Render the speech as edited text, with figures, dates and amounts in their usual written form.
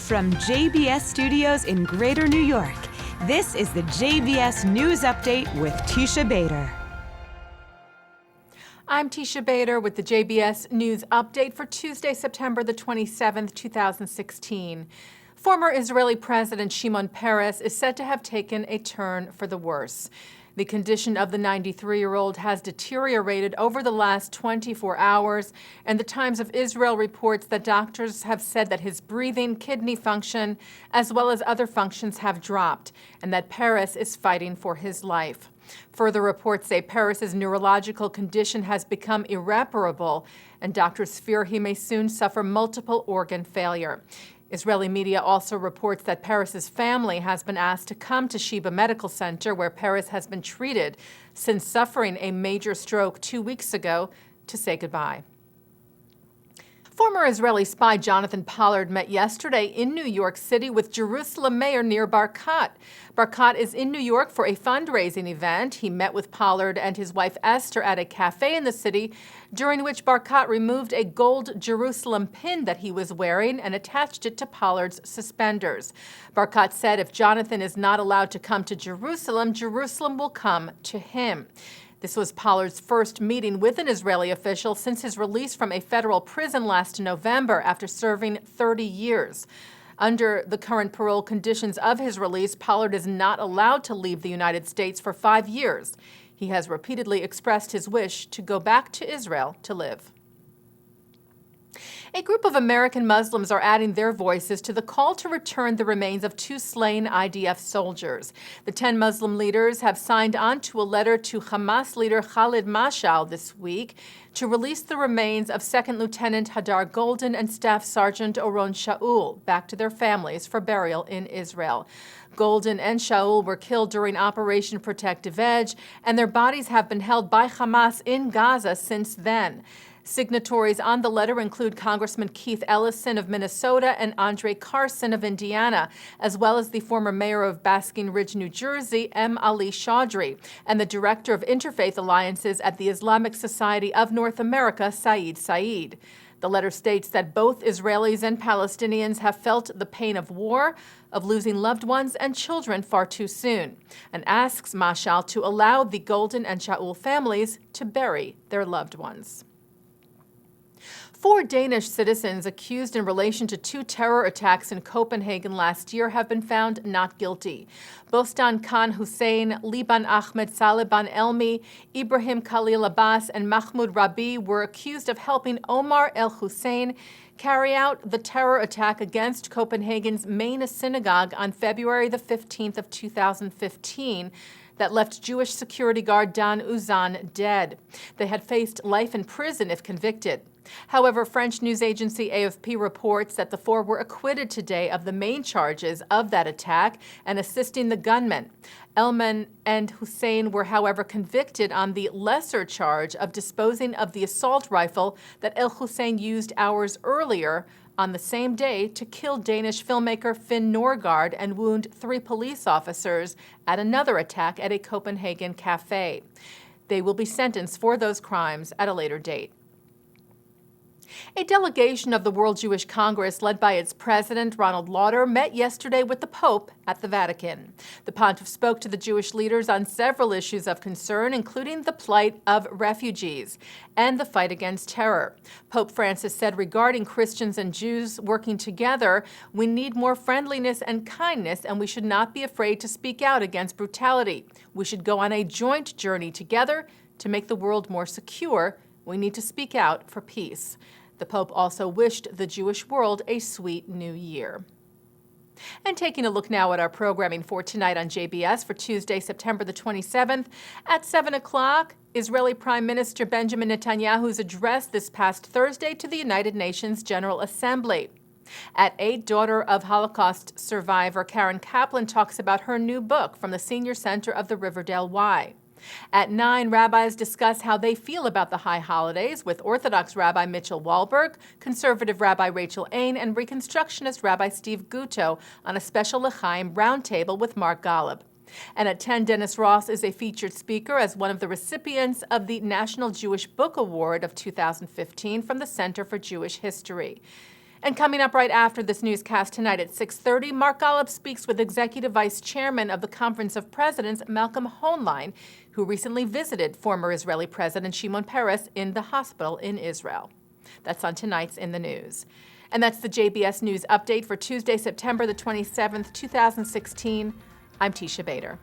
From JBS Studios in Greater New York, this is the JBS News Update with Teisha Bader. I'm Teisha Bader with the JBS News Update for Tuesday, September the 27th, 2016. Former Israeli President Shimon Peres is said to have taken a turn for the worse. The condition of the 93-year-old has deteriorated over the last 24 hours, and the Times of Israel reports that doctors have said that his breathing, kidney function, as well as other functions have dropped, and that Peres is fighting for his life. Further reports say Peres' neurological condition has become irreparable, and doctors fear he may soon suffer multiple organ failure. Israeli media also reports that Peres' family has been asked to come to Sheba Medical Center, where Peres has been treated since suffering a major stroke 2 weeks ago, to say goodbye. Former Israeli spy Jonathan Pollard met yesterday in New York City with Jerusalem Mayor Nir Barkat. Barkat is in New York for a fundraising event. He met with Pollard and his wife Esther at a cafe in the city, during which Barkat removed a gold Jerusalem pin that he was wearing and attached it to Pollard's suspenders. Barkat said if Jonathan is not allowed to come to Jerusalem, Jerusalem will come to him. This was Pollard's first meeting with an Israeli official since his release from a federal prison last November after serving 30 years. Under the current parole conditions of his release, Pollard is not allowed to leave the United States for 5 years. He has repeatedly expressed his wish to go back to Israel to live. A group of American Muslims are adding their voices to the call to return the remains of 2 slain IDF soldiers. The 10 Muslim leaders have signed on to a letter to Hamas leader Khalid Mashal this week to release the remains of 2nd Lieutenant Hadar Golden and Staff Sergeant Oron Shaul back to their families for burial in Israel. Golden and Shaul were killed during Operation Protective Edge, and their bodies have been held by Hamas in Gaza since then. Signatories on the letter include Congressman Keith Ellison of Minnesota and Andre Carson of Indiana, as well as the former mayor of Basking Ridge, New Jersey, M. Ali Chaudhry, and the director of Interfaith Alliances at the Islamic Society of North America, Saeed Saeed. The letter states that both Israelis and Palestinians have felt the pain of war, of losing loved ones and children far too soon, and asks Mashal to allow the Golden and Shaul families to bury their loved ones. 4 Danish citizens accused in relation to 2 terror attacks in Copenhagen last year have been found not guilty. Bostan Khan Hussein, Liban Ahmed Saliban Elmi, Ibrahim Khalil Abbas, and Mahmoud Rabi were accused of helping Omar El Hussein carry out the terror attack against Copenhagen's main synagogue on February the 15th of 2015. That left Jewish security guard Dan Uzan dead. They had faced life in prison if convicted. However, French news agency AFP reports that the 4 were acquitted today of the main charges of that attack and assisting the gunman. Elman and Hussein were, however, convicted on the lesser charge of disposing of the assault rifle that El Hussein used hours earlier on the same day to kill Danish filmmaker Finn Norgard and wound 3 police officers at another attack at a Copenhagen cafe. They will be sentenced for those crimes at a later date. A delegation of the World Jewish Congress, led by its president, Ronald Lauder, met yesterday with the Pope at the Vatican. The pontiff spoke to the Jewish leaders on several issues of concern, including the plight of refugees and the fight against terror. Pope Francis said regarding Christians and Jews working together, we need more friendliness and kindness, and we should not be afraid to speak out against brutality. We should go on a joint journey together to make the world more secure. We need to speak out for peace. The Pope also wished the Jewish world a sweet new year. And taking a look now at our programming for tonight on JBS for Tuesday, September the 27th. At 7 o'clock, Israeli Prime Minister Benjamin Netanyahu's address this past Thursday to the United Nations General Assembly. At 8, daughter of Holocaust survivor Karen Kaplan talks about her new book from the Senior Center of the Riverdale Y. At 9, rabbis discuss how they feel about the high holidays with Orthodox Rabbi Mitchell Wahlberg, Conservative Rabbi Rachel Ain, and Reconstructionist Rabbi Steve Guto on a special L'chaim roundtable with Mark Golub. And at 10, Dennis Ross is a featured speaker as one of the recipients of the National Jewish Book Award of 2015 from the Center for Jewish History. And coming up right after this newscast tonight at 6:30, Mark Golub speaks with Executive Vice Chairman of the Conference of Presidents, Malcolm Hoenlein, who recently visited former Israeli President Shimon Peres in the hospital in Israel. That's on tonight's In the News. And that's the JBS News Update for Tuesday, September the 27th, 2016. I'm Teisha Bader.